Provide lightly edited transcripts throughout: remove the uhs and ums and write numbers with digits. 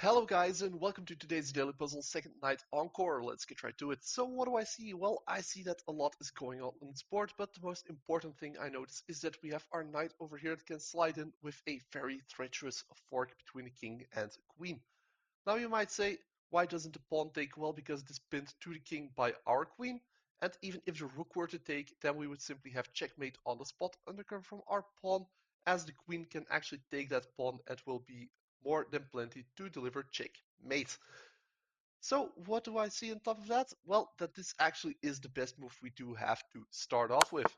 Hello guys and welcome to today's daily puzzle second night encore. Let's get right to it. So what do I see? Well, I see that a lot is going on in sport, but the most important thing I notice is that we have our knight over here that can slide in with a very treacherous fork between the king and queen. Now you might say, why doesn't the pawn take? Well, because it is pinned to the king by our queen, and even if the rook were to take, then we would simply have checkmate on the spot undercover from our pawn, as the queen can actually take that pawn and will be more than plenty to deliver checkmate. So what do I see on top of that? Well, that this actually is the best move we do have to start off with.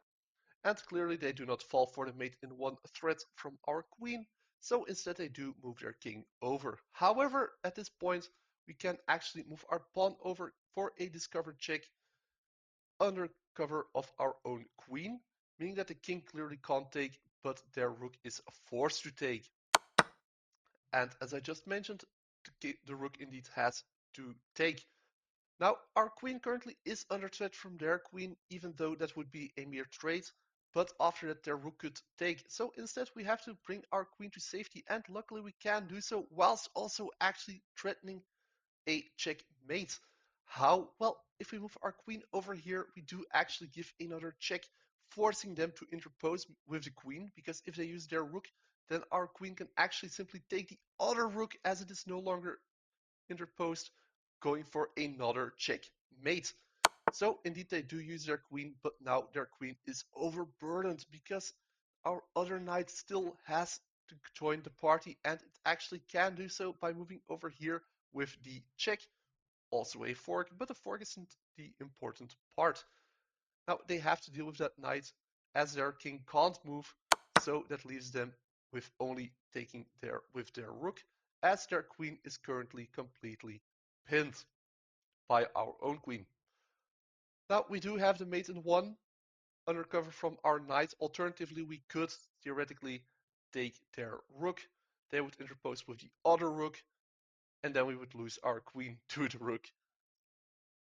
And clearly they do not fall for the mate in one threat from our queen, so instead they do move their king over. However, at this point, we can actually move our pawn over for a discovered check under cover of our own queen, meaning that the king clearly can't take, but their rook is forced to take. And as I just mentioned, the rook indeed has to take. Now, our queen currently is under threat from their queen, even though that would be a mere trade, but after that their rook could take. So instead we have to bring our queen to safety, and luckily we can do so whilst also actually threatening a checkmate. How? Well, if we move our queen over here, we do actually give another check, forcing them to interpose with the queen, because if they use their rook, then our queen can actually simply take the other rook as it is no longer interposed, going for another checkmate. So indeed they do use their queen, but now their queen is overburdened because our other knight still has to join the party, and it actually can do so by moving over here with the check, also a fork, but the fork isn't the important part. Now they have to deal with that knight as their king can't move, so that leaves them with only taking their rook, as their queen is currently completely pinned by our own queen. Now we do have the mate in one under cover from our knight. Alternatively, we could theoretically take their rook. They would interpose with the other rook, and then we would lose our queen to the rook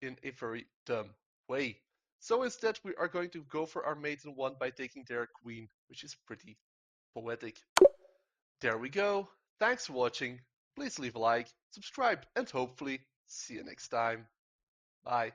in a very dumb way. So instead, we are going to go for our mate in one by taking their queen, which is pretty poetic. There we go. Thanks for watching. Please leave a like, subscribe, and hopefully see you next time. Bye.